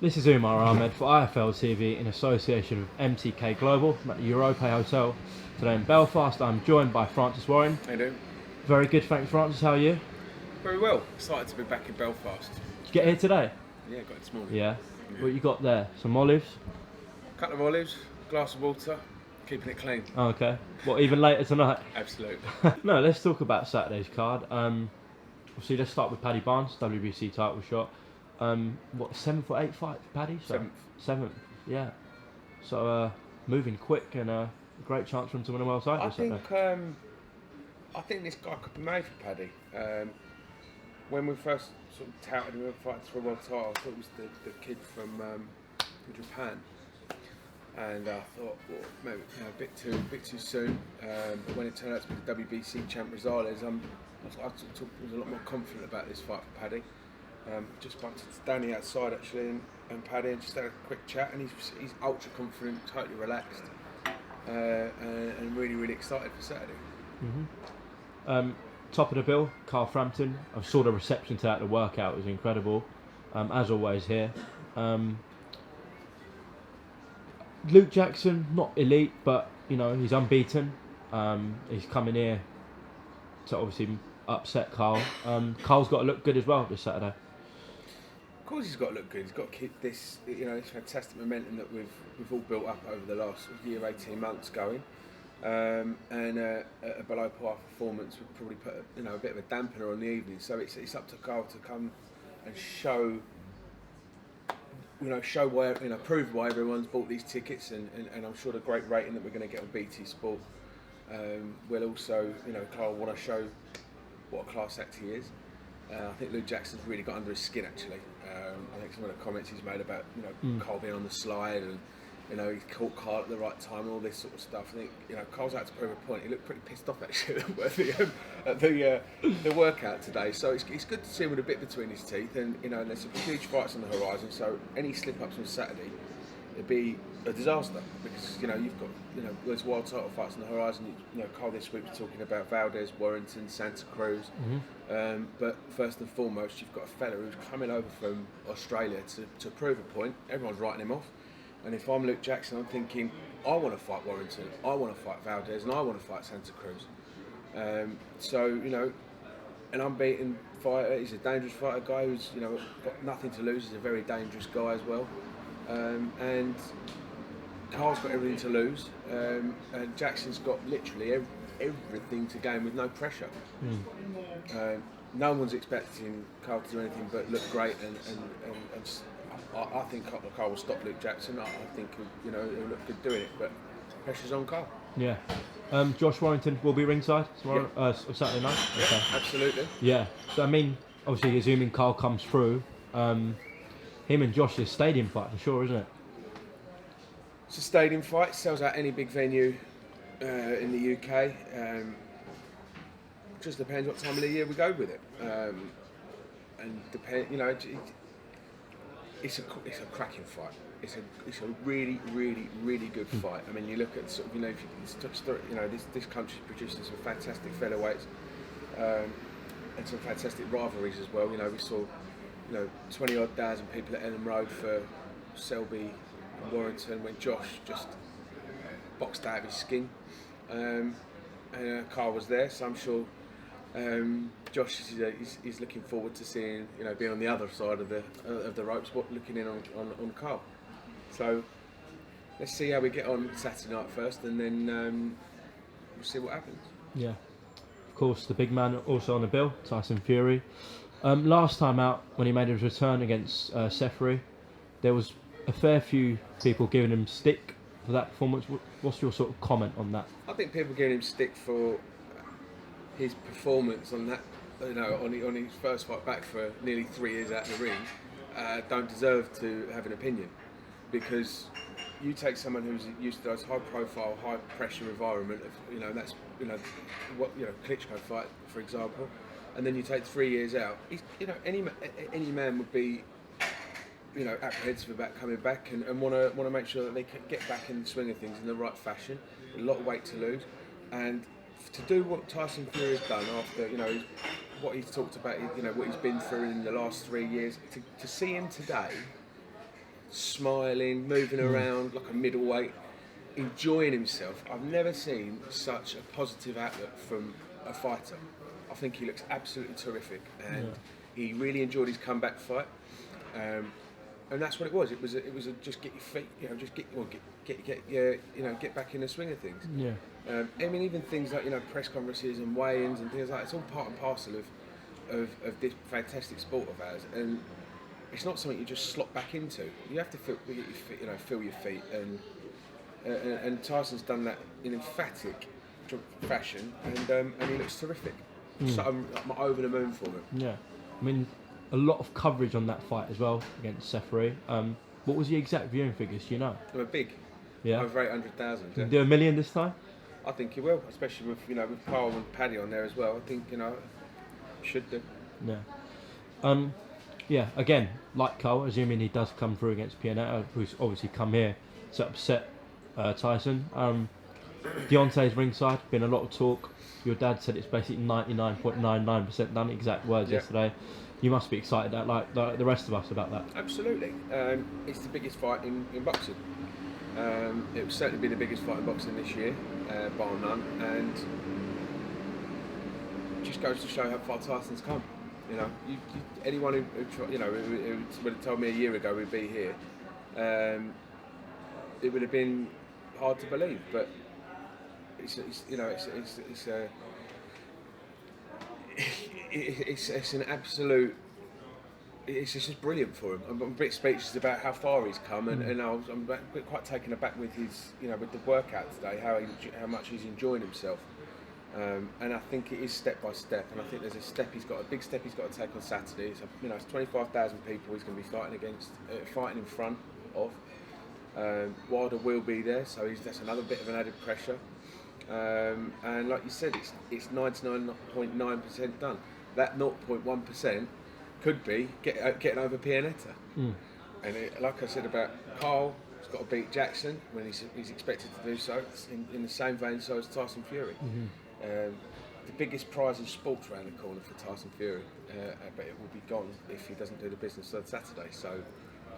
This is UMAR AHMED for IFL TV in association with MTK Global. I'm at the Europe Hotel today in Belfast. I'm joined by Francis Warren. How you doing? Very good, thanks Francis. How are you? Very well. Excited to be back in Belfast. Did you get here today? Yeah, got it this morning. Yeah. What you got there? Some olives? A couple of olives, glass of water, keeping it clean. Oh, okay. What, even later tonight? Absolutely. No, let's talk about Saturday's card. Obviously, let's start with Paddy Barnes, WBC title shot. What, 7th or 8th fight for Paddy? So, 7th, yeah. So, moving quick and a great chance for him to win a world title. I think this guy could be made for Paddy. When we first sort of touted him fighting for a world title, I thought it was the kid from Japan. And I thought, well, maybe a bit too soon. But when it turned out to be the WBC champ Rosales, I was a lot more confident about this fight for Paddy. Just bumped into Danny outside actually, and Paddy, and just had a quick chat, and he's ultra confident, totally relaxed, and really excited for Saturday. Top of the bill, Carl Frampton. I saw the reception to that, the workout was incredible, as always here. Luke Jackson, not elite, but you know he's unbeaten. He's coming here to obviously upset Carl. Carl's got to look good as well this Saturday. Of course, he's got to look good. He's got to keep this, this fantastic momentum that we've all built up over the last year, 18 months going. And a below par performance would probably put a bit of a dampener on the evening. So it's up to Carl to come and show why, prove why everyone's bought these tickets, and I'm sure the great rating that we're going to get on BT Sport will also, Carl want to show what a class act he is. I think Luke Jackson's really got under his skin actually. I think some of the comments he's made about Carl being on the slide and he caught Carl at the right time and all this sort of stuff. I think Carl's out to prove a point. He looked pretty pissed off actually at the workout today. So it's good to see him with a bit between his teeth, and there's some huge fights on the horizon. So any slip ups on Saturday, it'd be a disaster, because you've got there's world title fights on the horizon. Carl this week was talking about Valdez, Warrington, Santa Cruz. But first and foremost, you've got a fella who's coming over from Australia to prove a point. Everyone's writing him off. And if I'm Luke Jackson, I'm thinking, I want to fight Warrington, I want to fight Valdez, and I want to fight Santa Cruz. An unbeaten fighter. He's a dangerous fighter, guy who's got nothing to lose. He's a very dangerous guy as well. And Carl's got everything to lose, and Jackson's got literally everything to gain with no pressure. No one's expecting Carl to do anything but look great, and I think Carl will stop Luke Jackson. I think he'll look good doing it, but pressure's on Carl. Yeah. Josh Warrington will be ringside tomorrow, Saturday night. Yeah, okay. Absolutely. Yeah. So I mean, obviously, assuming Carl comes through, him and Josh is a stadium fight for sure, isn't it? It's a stadium fight. Sells out any big venue in the UK. Just depends what time of the year we go with it, and it's a cracking fight. It's a really good fight. I mean, you look at sort of this country's producing some fantastic featherweights, and some fantastic rivalries as well. We saw 20-odd thousand people at Ellen Road for Selby and Warrington when Josh just boxed out of his skin, and Carl was there, so I'm sure Josh is looking forward to seeing being on the other side of the ropes, looking in on Carl. So let's see how we get on Saturday night first, and then we'll see what happens. Yeah, of course, the big man also on the bill, Tyson Fury. Last time out, when he made his return against Seferi, there was a fair few people giving him stick for that performance. What's your sort of comment on that? I think people giving him stick for his performance on that, on his first fight back for nearly 3 years out of the ring, don't deserve to have an opinion, because you take someone who's used to those high-profile, high-pressure environment of that's what Klitschko fight, for example, and then you take 3 years out. Any man would be apprehensive about coming back and want to make sure that they can get back in the swing of things in the right fashion. A lot of weight to lose, and to do what Tyson Fury has done after what he's talked about, what he's been through in the last 3 years, to see him today smiling, moving around like a middleweight, enjoying himself. I've never seen such a positive outlook from a fighter. I think he looks absolutely terrific, and he really enjoyed his comeback fight. And that's what it was. It was a just get your feet, just get back in the swing of things. Yeah. I mean, even things like press conferences and weigh-ins and things like that. It's all part and parcel of this fantastic sport of ours, and it's not something you just slot back into. You have to feel your feet, and Tyson's done that in emphatic fashion, and he looks terrific. So I'm over the moon for him. Yeah, I mean, a lot of coverage on that fight as well against Fury. What was the exact viewing figures? Do you know? They were big. Yeah. Over 800,000. Yeah. Do 1 million this time? I think he will, especially with Carl and Paddy on there as well. I think should do. Yeah. Yeah. Again, like Carl, assuming he does come through against Pianetta, who's obviously come here to upset Tyson. Deontay's ringside. Been a lot of talk. Your dad said it's basically 99.99% done. Exact words yesterday. You must be excited, like the rest of us, about that. Absolutely. It's the biggest fight in boxing. It will certainly be the biggest fight in boxing this year, bar none, and it just goes to show how far Tyson's come. Anyone who would have told me a year ago we'd be here, it would have been hard to believe. But it's an absolute. It's just brilliant for him. I'm a bit speechless about how far he's come, and I'm quite taken aback with his, with the workout today, how much he's enjoying himself. And I think it is step by step, and I think there's a big step he's got to take on Saturday. It's 25,000 people he's going to be fighting against, fighting in front of. Wilder will be there, so that's another bit of an added pressure. And like you said, it's 99.9% done. That 0.1% could be getting over Pianetta. And like I said about Carl, he's got to beat Jackson when he's expected to do so. It's in the same vein so as Tyson Fury. The biggest prize in sports around the corner for Tyson Fury, but it will be gone if he doesn't do the business on Saturday. So,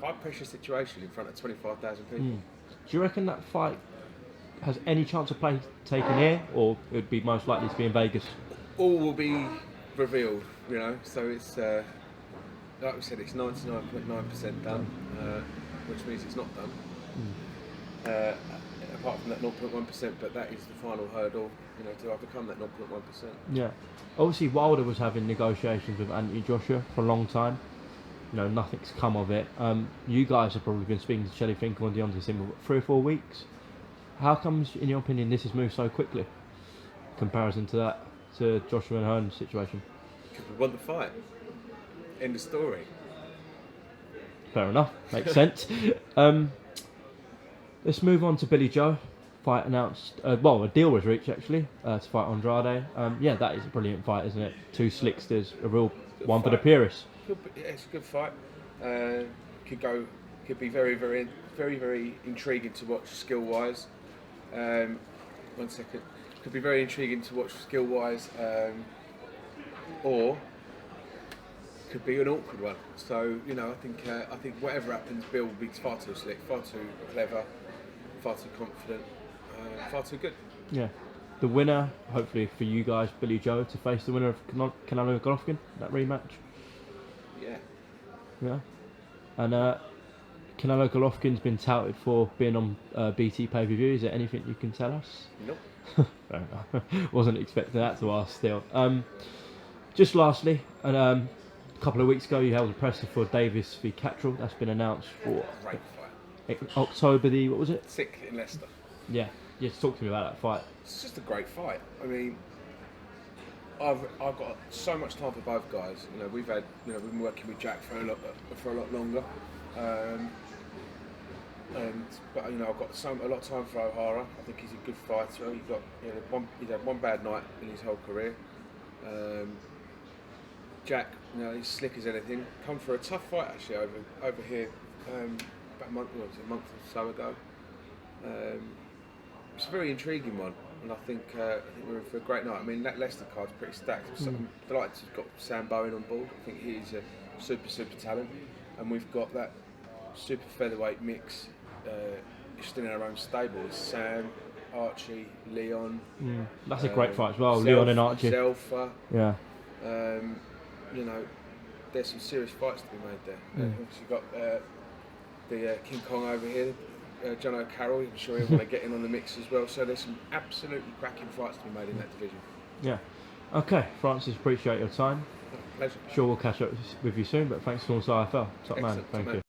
high pressure situation in front of 25,000 people. Do you reckon that fight has any chance of taking here, or it would be most likely to be in Vegas? All will be revealed, So it's like we said, it's 99.9% done, which means it's not done. Apart from that 0.1%, but that is the final hurdle, to overcome that 0.1%. Yeah. Obviously, Wilder was having negotiations with Anthony Joshua for a long time. Nothing's come of it. You guys have probably been speaking to Shelley Finkel and Deontay Wilder for 3 or 4 weeks. How comes, in your opinion, this has moved so quickly? In comparison to Joshua and Hearn's situation. Because we won the fight. End of story. Fair enough. Makes sense. Let's move on to Billy Joe. Fight announced. A deal was reached actually to fight Andrade. That is a brilliant fight, isn't it? 2 slicksters, a real good one fight for the purists. It's a good fight. Could be very, very, very, very intriguing to watch skill-wise. 1 second. Could be very intriguing to watch skill-wise, or could be an awkward one. So I think whatever happens, Bill will be far too slick, far too clever, far too confident, far too good. Yeah. The winner, hopefully for you guys, Billy Joe, to face the winner of Canelo Golovkin, that rematch. Yeah. Yeah. And Canelo Golovkin's been touted for being on BT pay-per-view. Is there anything you can tell us? Nope. Fair enough. Wasn't expecting that to ask still. Just lastly, a couple of weeks ago you held a presser for Davis v Cattrall. That's been announced for great fight. October the, what was it? 6th in Leicester. Yeah. Talk to me about that fight. It's just a great fight. I mean, I've got so much time for both guys. We've been working with Jack for a lot longer. But I've got a lot of time for O'Hara. I think he's a good fighter. He's had one bad night in his whole career. Jack, he's slick as anything. Come for a tough fight actually over here about a month or so ago. It's a very intriguing one, and I think we're in for a great night. I mean, that Leicester card's pretty stacked. I'm delighted to have got Sam Bowen on board. I think he's a super talent, and we've got that super featherweight mix, still in our own stable, is Sam, Archie, Leon. That's a great fight as well, Leon and Archie. Zelfa. Yeah. You know, there's some serious fights to be made there. Obviously got the King Kong over here, John O'Carroll. I'm sure he'll want to get in on the mix as well. So there's some absolutely cracking fights to be made in that division. Yeah. Okay, Francis, appreciate your time. Pleasure. Sure we'll catch up with you soon, but thanks for all IFL. Top man. Thank you.